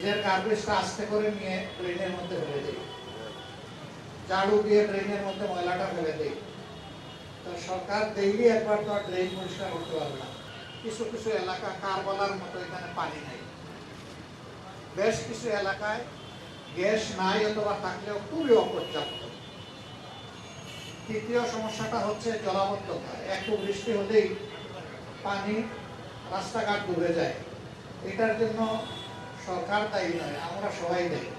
নিজের গার্বেজটা আস্তে করে নিয়ে ড্রেনের মধ্যে ফেলে দিই, ঝাড়ু দিয়ে ড্রেনের মধ্যে ময়লাটা ফেলে দিই। তো সরকার ডেইলি একবার তো আর ড্রেন পরিষ্কার করতে পারবে না। কিছু কিছু এলাকা কারবালার মতো এখানে পানি নেই, বেশ কিছু এলাকায় গ্যাস নাই অথবা থাকলেও খুবই অপর্যাপ্ত। তৃতীয় সমস্যাটা হচ্ছে জলাবদ্ধতা। একটু বৃষ্টি হলেই পানি রাস্তাঘাট ডুবে যায়। এটার জন্য সরকার দায়ী নয়, আমরা সবাই দায়ী।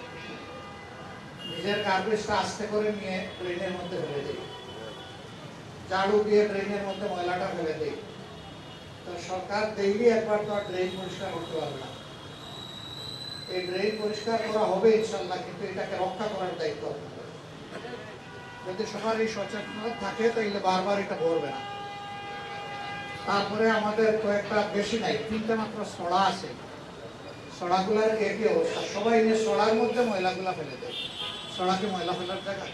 নিজের গার্বেজটা আস্তে করে নিয়ে ড্রেনের মধ্যে ফেলে দিই, ঝাড়ু দিয়ে ড্রেনের মধ্যে ময়লাটা ফেলে দিই। তো সরকার ডেইলি একবার তো আর ড্রেন পরিষ্কার করতে পারবে না। এই ড্রেন পরিষ্কার করা হবে ইনশাল্লাহ, কিন্তু এটাকে রক্ষা করার দায়িত্ব আপনাদের। যদি সবার এই সচেতনতা থাকে তাহলে বারবার এটা ভরবে না। তারপরে আমাদের কয়েকটা বেশি নাই, 3টে মাত্র সড়া আছে। সড়াগুলার একই অবস্থা, সবাই নিয়ে সড়ার মধ্যে ময়লাগুলা ফেলে দেয়। সড়াকে ময়লা ফেলার জায়গা,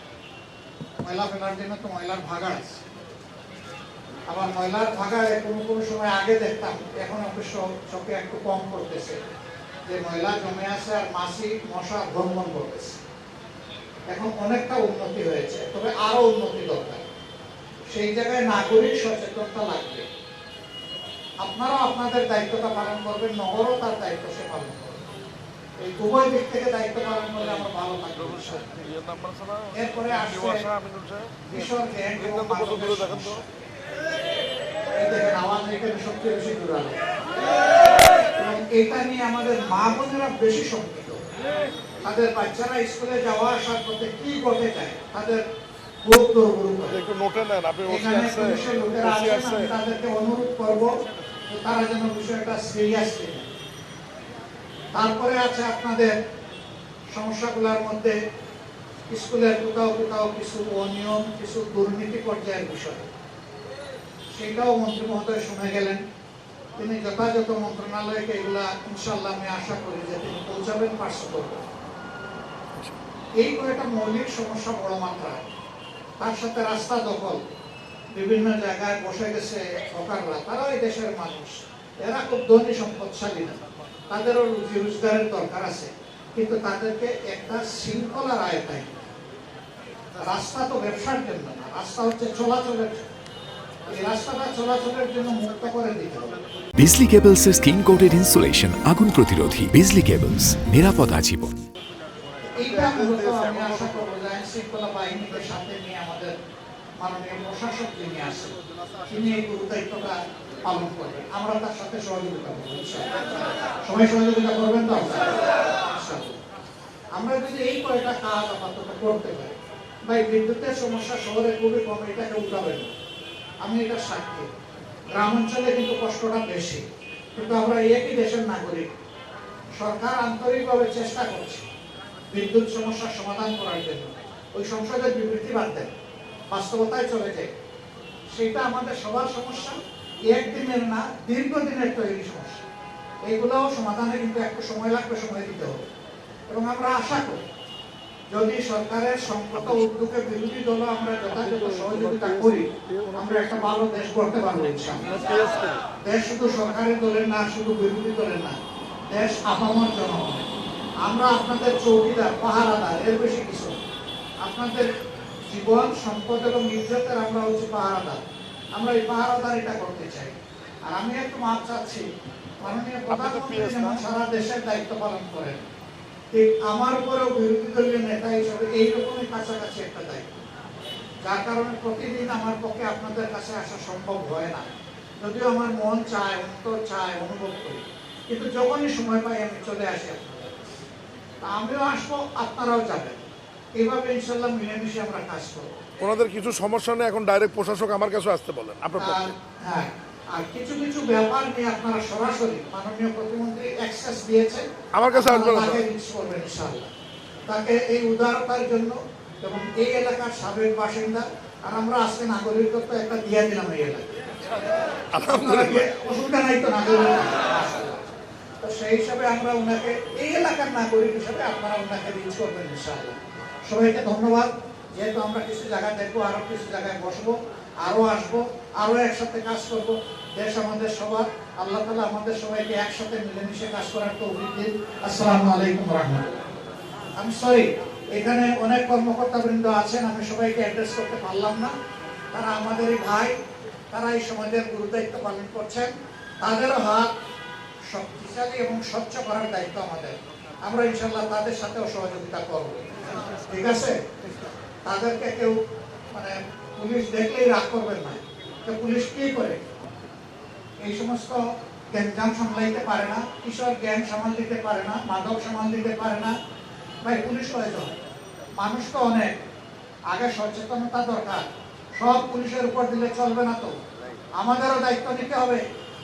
ময়লা ফেলার জন্য তো ময়লার ভাগাড় আছে। আবার ময়লার ভাগাড়ে কোনো কোনো সময় আগে দেখতাম, এখন অবশ্য চোখে একটু কম করতেছে, যে ময়লা জমে আছে আর মাছি মশা ভ্রমণ করতেছে। এখন অনেকটা উন্নতি হয়েছে, তবে আরো উন্নতি দরকার। সেই জায়গায় নাগরিক সচেতনতা লাগবে। আপনারাও আপনাদের দায়িত্বটা পালন করবেন, নগরও তার দায়িত্ব সে পালন করবে। এই উভয় দিক থেকে দায়িত্ব পালন করলে আমরা ভালো থাকবো। এরপরে আসছে কিশোর গ্যাং এবং মাদকের সমস্যা। এই দেখেন আওয়াজ এখানে সবচেয়ে বেশি জোরালো, এবং এটা নিয়ে আমাদের মা বোনেরা বেশি শঙ্কিত। তাদের বাচ্চারা স্কুলে যাওয়া আসার পথে কি ঘটে যায় তাদের তাদেরকে অনুরোধ করবো তারা যেন বিষয়টা সিরিয়াসলি নেয়। তারপরে আছে আপনাদের সমস্যাগুলোর মধ্যে স্কুলের কোথাও কোথাও কিছু অনিয়ম, কিছু দুর্নীতি পর্যায়ের বিষয়। সেটাও মন্ত্রী মহোদয় শুনে গেলেন। তিনি যথাযথ মন্ত্রণালয়কে এগুলা ইনশাল্লাহ আমি আশা করি যে তিনি পৌঁছাবেন, পার্শ্ব করবেন। এই কয়েকটা মৌলিক সমস্যা বড় মাত্রায়। তার সাথে রাস্তা দখল, বিভিন্ন জায়গায় বসে গেছে হকাররা, তারাও এই দেশের মানুষ। এরা খুব ধনী সম্পদশালী না, তাদেরও রুজি রোজগারের দরকার আছে, কিন্তু তাদেরকে একটা শৃঙ্খলার আয়তায়। রাস্তা তো ব্যবসার জন্য না, রাস্তা হচ্ছে চলাচলের জন্য। এই রাস্তাটা চলাচলের জন্য মুক্ত করে দিতে হবে। বিজলি কেবলস এর স্কিন কোটেড ইনসুলেশন আগুন প্রতিরোধী। বিজলি কেবলস, নিরাপদ আজীবন। এইটা মূলত আমি আশা করবো যে আইন শৃঙ্খলা বাহিনীকে সাথে নিয়ে আমাদের মাননীয় প্রশাসক যিনি আছেন তিনি এই গুরু দায়িত্বটা পালন করবেন। আমরা তার সাথে সহযোগিতা করবো, সবাই সহযোগিতা করবেন তো। আমরা যদি এই কয়টা কাজ আপাতত করতে পারি, ভাই বিদ্যুতের সমস্যা শহরে খুবই কম, এটাকে উঠাবেন। আমি এটা সাক্ষী, গ্রাম অঞ্চলে কিন্তু কষ্টটা বেশি, কিন্তু আমরা একই দেশের নাগরিক। সরকার আন্তরিকভাবে চেষ্টা করছে বিদ্যুৎ সমস্যার সমাধান করার জন্য। ওই সংসদের বিবৃতি বাদ দেন, বাস্তবতায় চলে যায়। সেটা আমাদের সবার সমস্যা, একদিনের না দীর্ঘদিনের তৈরি সমস্যা। এইগুলোও সমাধানে কিন্তু একটু সময় লাগবে, সময় দিতে হবে। এবং আমরা আশা করি যদি সরকারের সংকট উদ্যোগে বিরোধী দল আমরা যথাযথ সহযোগিতা করি, আমরা একটা ভালো দেশ গড়তে পারবো ইনশাআল্লাহ। দেশ শুধু সরকারের দলের না, শুধু বিরোধী দলের না, দেশ আপামর জনগণের। আমরা আপনাদের চৌকিদার, পাহারাদার, এর বেশি কিছু। আপনাদের জীবন, সম্পদ এবং ইজ্জতের আমরা হচ্ছে পাহারাদার। আমরা এই পাহারাদারিটা করতে চাই। আর আমি একটু মাপ চাচ্ছি, মাননীয় প্রধানমন্ত্রী যেমন সারা দেশের দায়িত্ব পালন করেন, ঠিক আমার উপরেও বিরোধী দলীয় নেতা হিসেবে এইরকমই কাছাকাছি একটা দায়িত্ব। যার কারণে প্রতিদিন আমার পক্ষে আপনাদের কাছে আসা সম্ভব হয় না, যদিও আমার মন চায়, অন্তর চায়, অনুভব করি। কিন্তু যখনই সময় পাই আমি চলে আসি আপনাদের কাছে। আমিও আসবো, আপনারাও যাবেন। এইভাবে ইনশাল্লাহ মিলেমিশে আমরা কাজ করবো। ওনাদের কিছু সমস্যা নেই, এখন ডাইরেক্ট প্রশাসক আমার কাছে আসতে বলেন আপনার পক্ষে। হ্যাঁ, আর কিছু কিছু ব্যাপার নিয়ে আপনারা সরাসরি মাননীয় প্রতিমন্ত্রী অ্যাক্সেস দিয়েছেন, আমার কাছে আসবেন, তাকে রিচ করবেন ইনশাআল্লাহ। তাকে এই উদারতার জন্য, এবং এই এলাকার সাবেক বাসিন্দা, আর আমরা আজকে নাগরিকত্ব একটা দিয়ে দিলাম এই এলাকায়, অসুবিধা নাই তো নাগরিক। তো সেই হিসাবে আমরা ওনাকে এই এলাকার নাগরিক হিসাবে আপনারা ওনাকে রিচ করবেন ইনশাআল্লাহ। সবাইকে ধন্যবাদ। যেহেতু আমরা কিছু জায়গায় দেখবো, আরো কিছু জায়গায় বসবো, আরো আসবো, আরো একসাথে কাজ করব। দেশ আমাদের সবার, আল্লাহ তাআলা আমাদের সবাইকে একসাথে মিলেমিশে কাজ করার তৌফিক দিন। আসসালামু আলাইকুম রাহমাতুল্লাহ। আমি সরি, এখানে অনেক কর্মকর্তা বৃন্দ আছেন, আমি সবাইকে অ্যাড্রেস করতে পারলাম না। তারা আমাদেরই ভাই, তারা এই সমাজের গুরুদায়িত্ব পালন করছেন। তাদেরও হাত শক্তিশালী এবং স্বচ্ছ করার দায়িত্ব আমাদের। আমরা ইনশাল্লাহ তাদের সাথেও সহযোগিতা করব, ঠিক আছে? তাদেরকে কেউ মানে পুলিশ দেখলেই রাগ করবেন না। তো পুলিশ কি করে? এই সমস্ত গ্যাঞ্জাম সামলাইতে পারে না, কিশোর গ্যাং সামাল দিতে পারে না, মাদক সামাল দিতে পারে না। ভাই পুলিশ কয়জন? মানুষ তো অনেক। আগে সচেতনতা দরকার। সব পুলিশের উপর দিলে চলবে না তো। আমাদেরও দায়িত্ব নিতে হবে।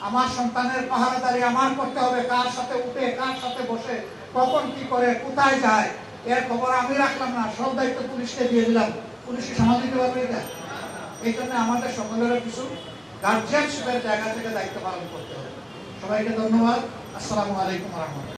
আমার সন্তানের পাহারাদারি আমার করতে হবে। কার সাথে উঠে, কার সাথে বসে, কখন কি করে, কোথায় যায়, এর খবর আমি রাখলাম না, সব দায়িত্ব পুলিশকে দিয়ে দিলাম। পুলিশকে সামাল দিতে পারবে এটা? এই জন্য আমাদের সকলেরও কিছু গার্জিয়ানশিপের জায়গা থেকে দায়িত্ব পালন করতে হবে। সবাইকে ধন্যবাদ। আসসালামু আলাইকুম রহমতুল্লাহ।